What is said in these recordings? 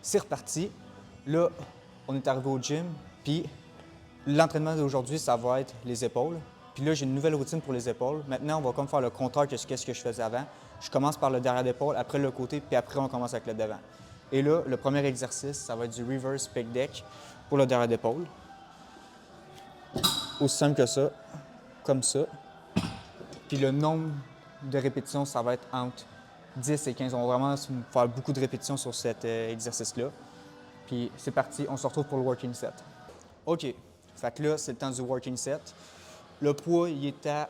C'est reparti. Là, on est arrivé au gym, puis l'entraînement d'aujourd'hui, ça va être les épaules. Puis là, j'ai une nouvelle routine pour les épaules. Maintenant, on va comme faire le contraire de ce que je faisais avant. Je commence par le derrière d'épaule, après le côté, puis après, on commence avec le devant. Et là, le premier exercice, ça va être du reverse pec deck pour le derrière d'épaule. Aussi simple que ça, comme ça. Puis le nombre de répétitions, ça va être entre 10 et 15. On va vraiment faire beaucoup de répétitions sur cet exercice-là. Puis c'est parti, on se retrouve pour le working set. OK, fait que là, c'est le temps du working set. Le poids, il est à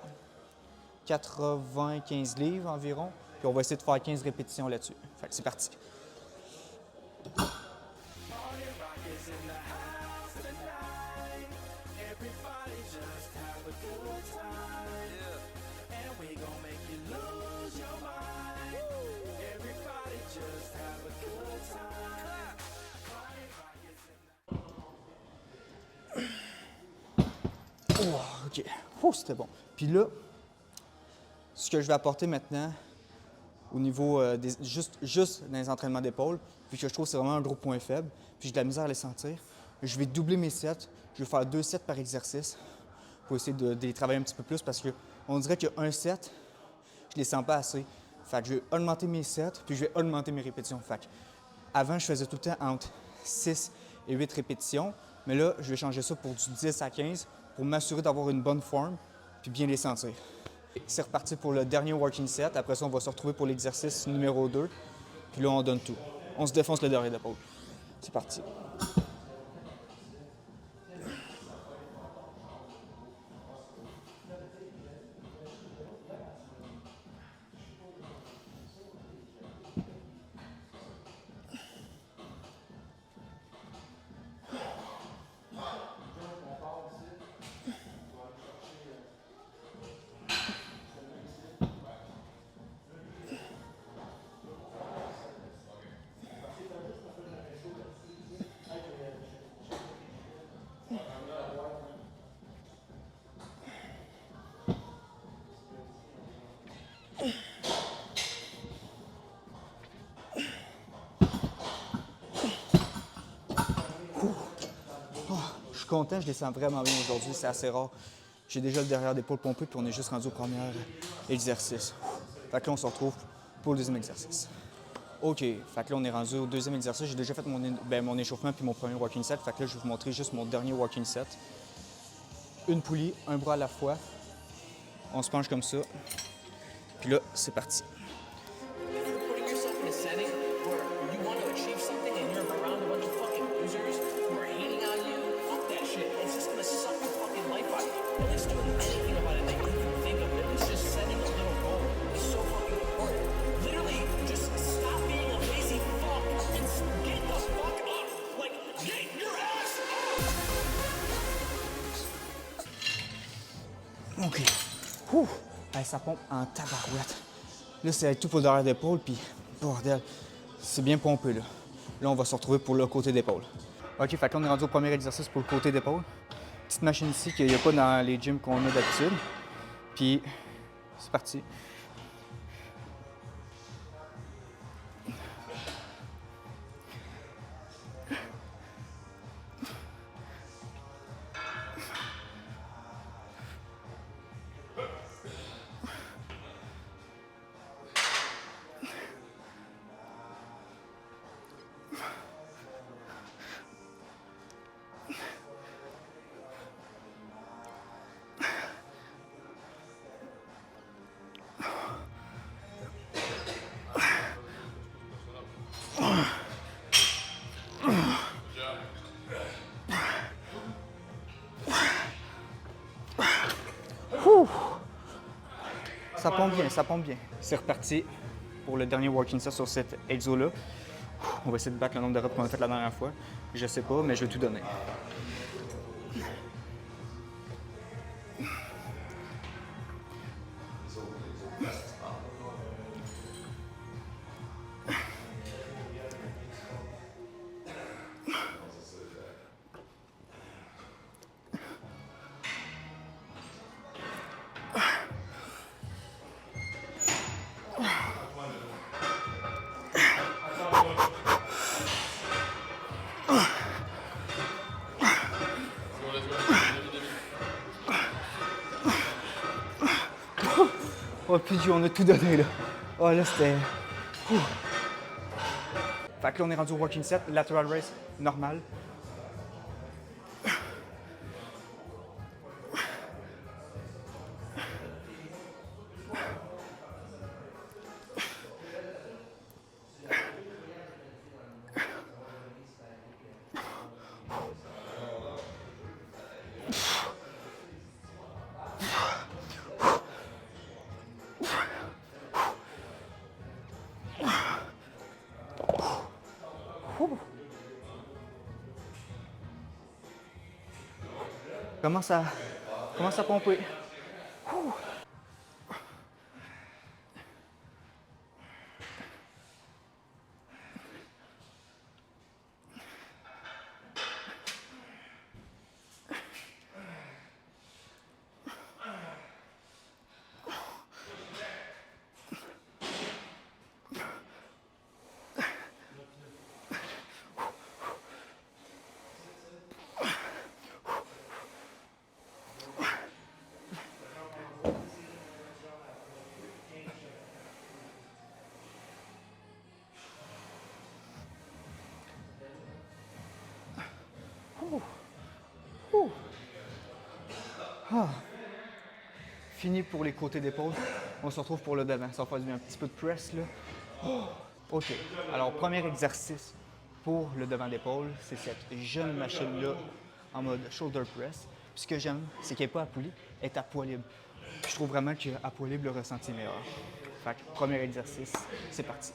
95 livres environ. Puis on va essayer de faire 15 répétitions là-dessus. Fait que c'est parti. Oh, OK. Oh, c'était bon. Puis là, ce que je vais apporter maintenant au niveau juste dans les entraînements d'épaule, puis que je trouve que c'est vraiment un gros point faible, puis j'ai de la misère à les sentir, je vais doubler mes sets. Je vais faire 2 sets par exercice pour essayer de les travailler un petit peu plus parce qu'on dirait qu'un set, je les sens pas assez. Fait que je vais augmenter mes sets, puis je vais augmenter mes répétitions. Fait que avant, je faisais tout le temps entre 6 et 8 répétitions, mais là, je vais changer ça pour du 10 à 15 pour m'assurer d'avoir une bonne forme puis bien les sentir. C'est reparti pour le dernier working set. Après ça, on va se retrouver pour l'exercice numéro 2. Puis là, on donne tout. On se défonce le derrière d'épaule. C'est parti. Je suis content, je les sens vraiment bien aujourd'hui. C'est assez rare. J'ai déjà le derrière d'épaule pompé, puis on est juste rendu au premier exercice. Fait que là, on se retrouve pour le deuxième exercice. OK, fait que là, on est rendu au deuxième exercice. J'ai déjà fait mon échauffement puis mon premier walking set. Fait que là, je vais vous montrer juste mon dernier walking set. Une poulie, un bras à la fois. On se penche comme ça. Puis là, c'est parti. OK. Ouh! Hey, ça pompe en tabarouette. Là, c'est tout pour le derrière d'épaule, puis bordel, c'est bien pompé, là. Là, on va se retrouver pour le côté d'épaule. OK, fait que là, on est rendu au premier exercice pour le côté d'épaule. Petite machine ici qu'il n'y a pas dans les gyms qu'on a d'habitude. Puis, c'est parti. Ça pompe bien, ça pompe bien. C'est reparti pour le dernier working set sur cet exo-là. On va essayer de battre le nombre de reps qu'on a fait la dernière fois. Je sais pas, mais je vais tout donner. Oh, PG, on a tout donné, là. Oh, là, c'était... Ouh. Fait que là, on est rendu au walking set, lateral raise, normal. Commence à pomper. Ouh. Ah. Fini pour les côtés d'épaule. On se retrouve pour le devant. Ça va faire un petit peu de press là. Oh. OK. Alors, premier exercice pour le devant d'épaule, c'est cette jeune machine-là en mode shoulder press. Puis ce que j'aime, c'est qu'elle n'est pas à poulie, elle est à poids libre. Puis je trouve vraiment qu'à poids libre, le ressenti est meilleur. Fait que premier exercice, c'est parti.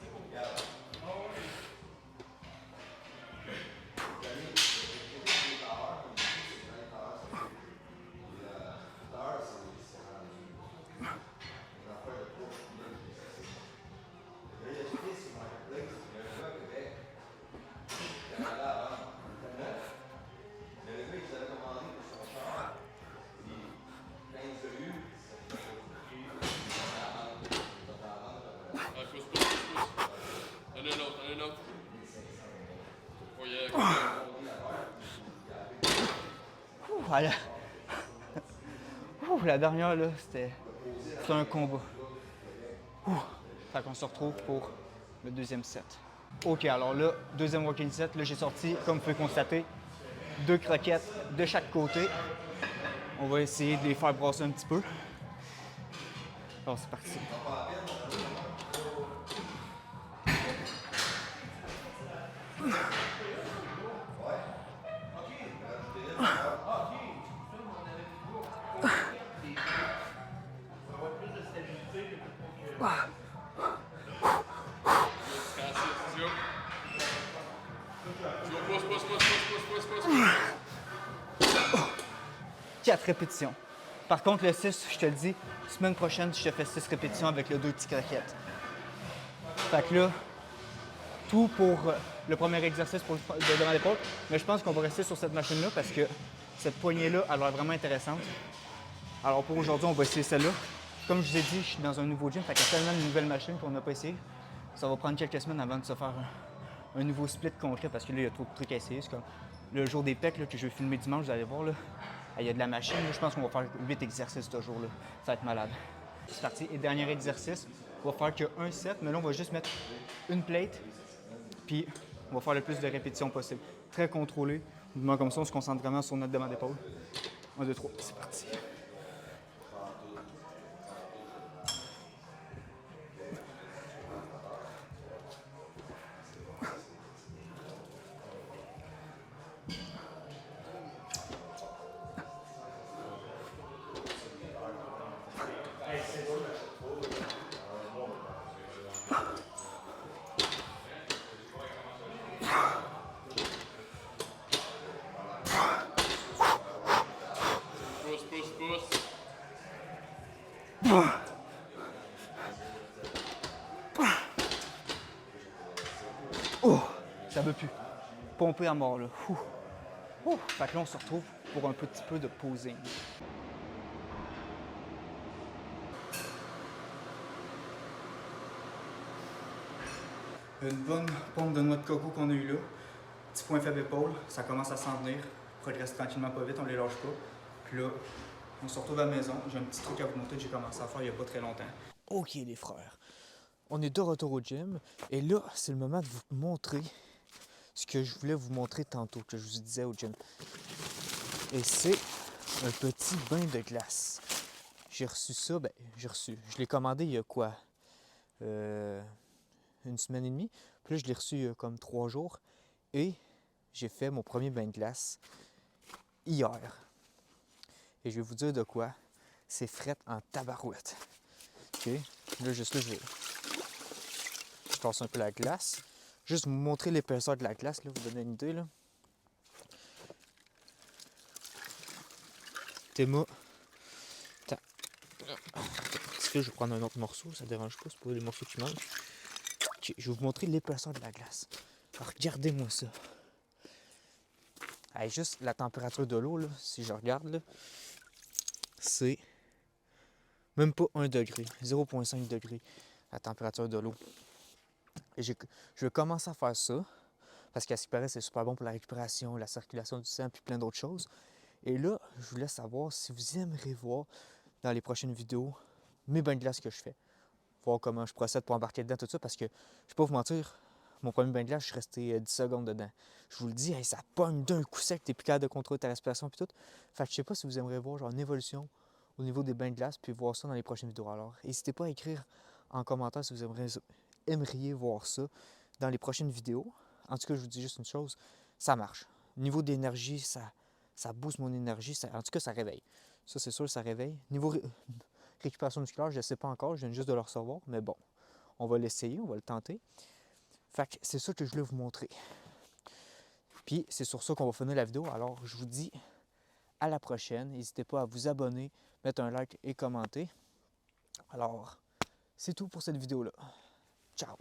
Voilà. La dernière, là, c'était un combat. Fait qu'on se retrouve pour le deuxième set. OK, alors là, deuxième walking set, là, j'ai sorti, comme vous pouvez constater, 2 croquettes de chaque côté. On va essayer de les faire brasser un petit peu. Alors, c'est parti. Quatre répétitions. Par contre, le 6, je te le dis, semaine prochaine, je te fais 6 répétitions avec le 2 petits croquettes. Fait que là, tout pour le premier exercice pour le devant l'épaule. Mais je pense qu'on va rester sur cette machine-là parce que cette poignée-là, elle a l'air vraiment intéressante. Alors pour aujourd'hui, on va essayer celle-là. Comme je vous ai dit, je suis dans un nouveau gym, fait qu'il y a tellement de nouvelles machines qu'on n'a pas essayé. Ça va prendre quelques semaines avant de se faire un nouveau split concret parce que là, il y a trop de trucs à essayer. C'est comme le jour des pecs là, que je vais filmer dimanche, vous allez voir, là, il y a de la machine. Là, je pense qu'on va faire 8 exercices ce jour-là. Ça va être malade. C'est parti. Et dernier exercice, on va faire qu'un set, mais là, on va juste mettre une plate, puis on va faire le plus de répétitions possible. Très contrôlé. Mouvement comme ça, on se concentre vraiment sur notre devant d'épaule. 1, 2, 3, c'est parti. Oh, ça veut plus. Pomper à mort, là. Fait que là, on se retrouve pour un petit peu de posing. Une bonne pompe de noix de coco qu'on a eu là. Petit point faible épaule, ça commence à s'en venir. Progresse tranquillement pas vite, on les lâche pas. Puis là, on se retrouve à la maison. J'ai un petit truc à vous montrer que j'ai commencé à faire il n'y a pas très longtemps. Ok les frères, on est de retour au gym et là c'est le moment de vous montrer ce que je voulais vous montrer tantôt, que je vous disais au gym. Et c'est un petit bain de glace. J'ai reçu ça, je l'ai commandé il y a quoi? Une semaine et demie. Puis là je l'ai reçu il y a comme 3 jours et j'ai fait mon premier bain de glace hier. Et je vais vous dire de quoi, c'est fret en tabarouette. Ok, là juste là je tasse un peu la glace. Juste vous montrer l'épaisseur de la glace, là, vous donner une idée. Là. Théma. Parce que je vais prendre un autre morceau, ça dérange pas, c'est pas les morceaux qui manquent. Ok, je vais vous montrer l'épaisseur de la glace. Alors regardez-moi ça. Hey, juste la température de l'eau, là, si je regarde, là, c'est même pas 1 degré, 0,5 degré la température de l'eau. Et je vais commencer à faire ça, parce qu'à ce qui paraît, c'est super bon pour la récupération, la circulation du sang, puis plein d'autres choses. Et là, je voulais savoir si vous aimeriez voir dans les prochaines vidéos mes bains de glace que je fais. Voir comment je procède pour embarquer dedans, tout ça, parce que je vais pas vous mentir, mon premier bain de glace, je suis resté 10 secondes dedans. Je vous le dis, hey, ça pogne d'un coup sec, t'es plus capable de contrôler ta respiration puis tout. Fait que je sais pas si vous aimeriez voir genre une évolution au niveau des bains de glace, puis voir ça dans les prochaines vidéos. Alors, n'hésitez pas à écrire en commentaire si vous aimeriez voir ça dans les prochaines vidéos. En tout cas, je vous dis juste une chose, ça marche. Niveau d'énergie, ça booste mon énergie, en tout cas, ça réveille. Ça, c'est sûr, ça réveille. Niveau récupération musculaire, je ne sais pas encore, je viens juste de le recevoir, mais bon, on va l'essayer, on va le tenter. Fait que c'est ça que je voulais vous montrer. Puis c'est sur ça qu'on va finir la vidéo. Alors je vous dis à la prochaine. N'hésitez pas à vous abonner, mettre un like et commenter. Alors, c'est tout pour cette vidéo-là. Ciao!